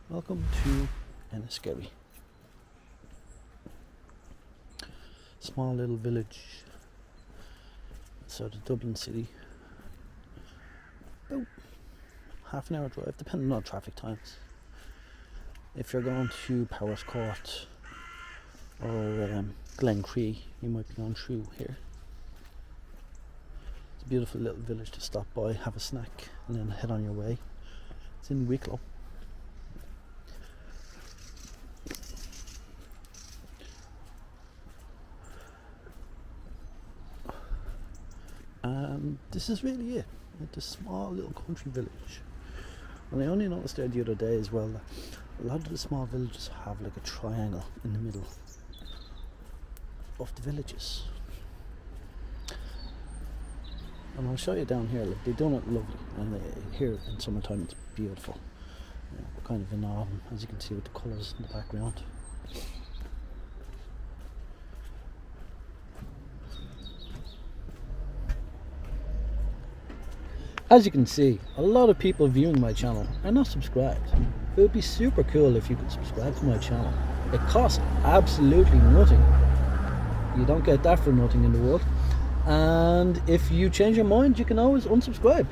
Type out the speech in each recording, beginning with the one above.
Welcome to Enniskerry. Small little village outside of Dublin city. About half an hour drive, depending on traffic times. If you're going to Powers Court or Glencree, you might be going through here. It's a beautiful little village to stop by, have a snack, and then head on your way. It's in Wicklow. And this is really it. It's a small little country village. And I only noticed there the other day as well that a lot of the small villages have like a triangle in the middle of the villages. And I'll show you down here, like they've done it lovely, and here in summertime it's beautiful. We're kind of in autumn, as you can see with the colours in the background. As you can see, a lot of people viewing my channel are not subscribed. It would be super cool if you could subscribe to my channel. It costs absolutely nothing. You don't get that for nothing in the world. And if you change your mind, you can always unsubscribe.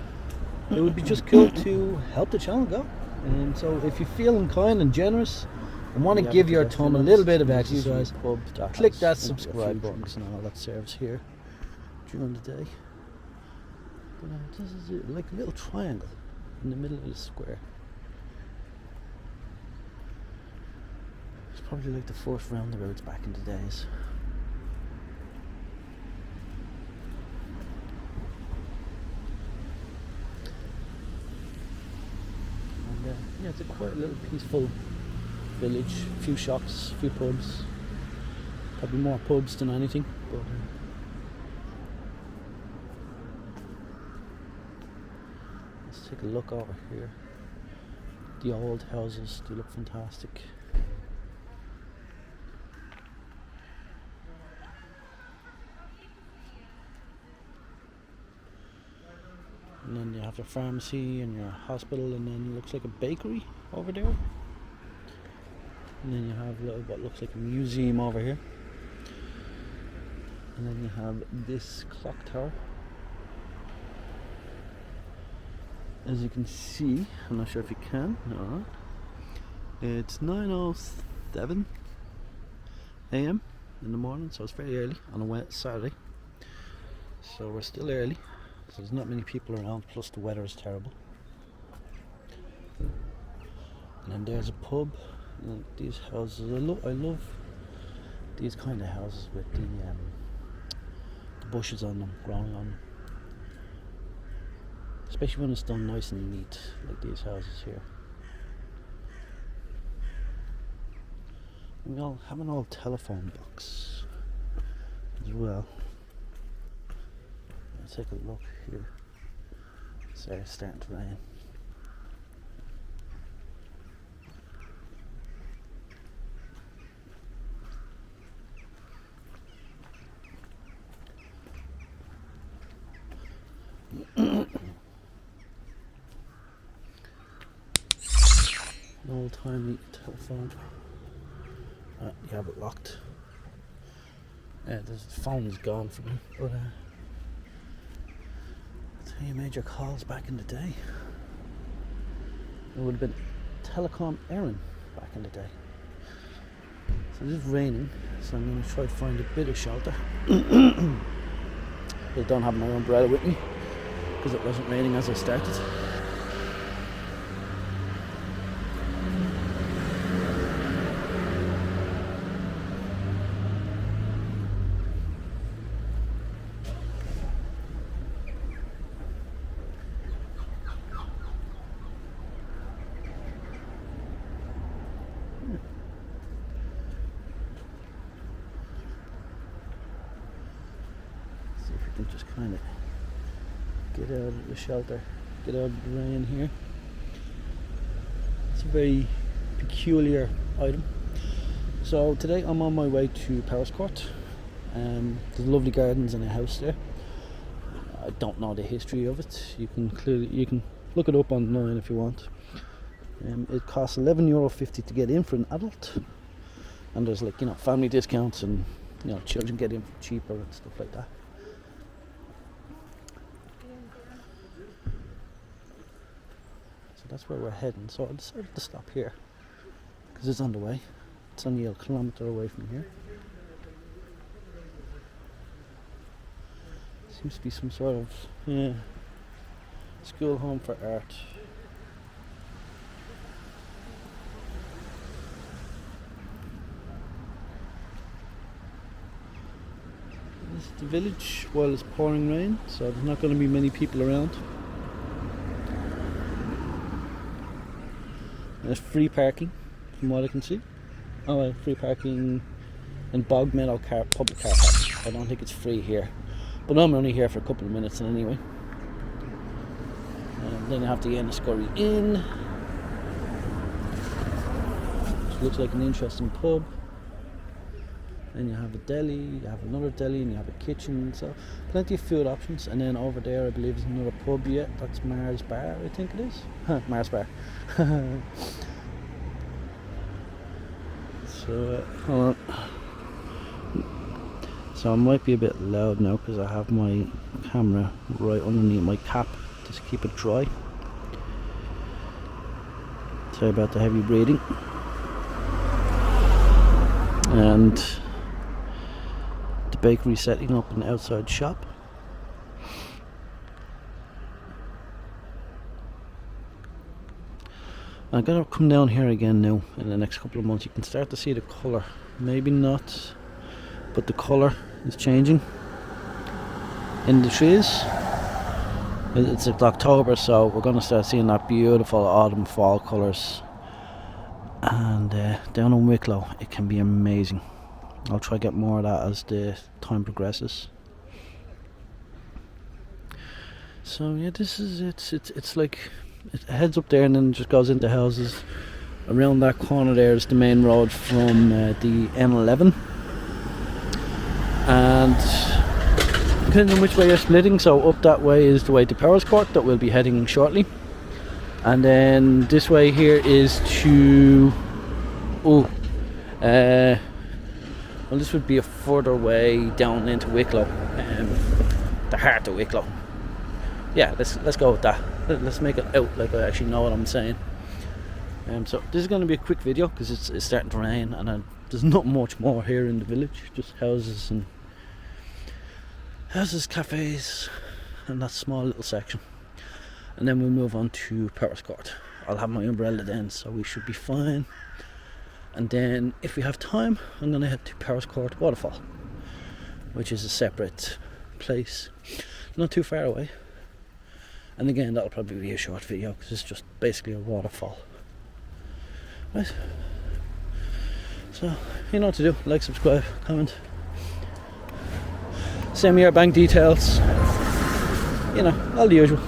It would be just cool to help the channel go. And so if you're feeling kind and generous and want to give your thumb a little bit of exercise, click that subscribe button and all that serves here during the day. But this is it, like a little triangle in the middle of the square. It's probably like the first roundabouts back in the days. And yeah, it's a quite little peaceful village. A few shops, a few pubs. Probably more pubs than anything. But take a look over here. The old houses, they look fantastic. And then you have your pharmacy and your hospital, and then it looks like a bakery over there. And then you have what looks like a museum over here. And then you have this clock tower. As you can see, I'm not sure if you can, no. It's 9:07 a.m. in the morning, so it's very early on a wet Saturday. So we're still early, so there's not many people around, plus the weather is terrible. And then there's a pub. These houses, I love these kind of houses with the bushes on them, growing on them. Especially when it's done nice and neat, like these houses here. We all have an old telephone box as well. Let's take a look here. So it's starting to rain. Old timey telephone. You have it locked. The phone is gone for me, but that's how you made your calls back in the day. It would have been telecom errand back in the day. So it is raining, so I'm going to try to find a bit of shelter. I don't have my umbrella with me because it wasn't raining as I started. See if we can just kind of get out of the shelter, get out of the rain here. It's a very peculiar item. So today I'm on my way to Powers Court. There's lovely gardens and a house there. I don't know the history of it. You can look it up online if you want. It costs €11.50 to get in for an adult, and there's like, you know, family discounts, and you know, children get in cheaper and stuff like that. So that's where we're heading. So I decided to stop here because it's on the way. It's only a kilometre away from here. Seems to be some sort of school home for art. This is the village while it's pouring rain, so there's not going to be many people around. There's free parking, from what I can see. Oh, well, free parking in Bog Meadow public car park. I don't think it's free here, but I'm only here for a couple of minutes anyway. And then you have the Enniskerry Inn, which looks like an interesting pub. Then you have a deli, you have another deli, and you have a kitchen, so plenty of food options. And then over there I believe is another pub. Yeah, that's Mars Bar, I think it is. Mars Bar. So hold on. So I might be a bit loud now because I have my camera right underneath my cap just to keep it dry. Sorry about the heavy breathing. And the bakery setting up an outside shop. I'm gonna come down here again now in the next couple of months. You can start to see the colour, maybe not, but the colour is changing in the trees. It's October, so we're gonna start seeing that beautiful autumn fall colours. And down in Wicklow it can be amazing. I'll try to get more of that as the time progresses. So yeah, this is it's like it heads up there and then just goes into houses. Around that corner there is the main road from the N11, and depending on which way you're splitting, so up that way is the way to Powerscourt that we'll be heading shortly, and then this way here is to well, this would be a further way down into Wicklow, the heart of Wicklow. Yeah, let's go with that. Let's make it out like I actually know what I'm saying. So this is going to be a quick video because it's starting to rain, and there's not much more here in the village. Just houses, cafes, and that small little section. And then we'll move on to Powerscourt. I'll have my umbrella then, so we should be fine. And then if we have time, I'm going to head to Powerscourt Waterfall, which is a separate place, not too far away. And again, that'll probably be a short video because it's just basically a waterfall. Right. So you know what to do: like, subscribe, comment, send me your bank details. You know, all the usual.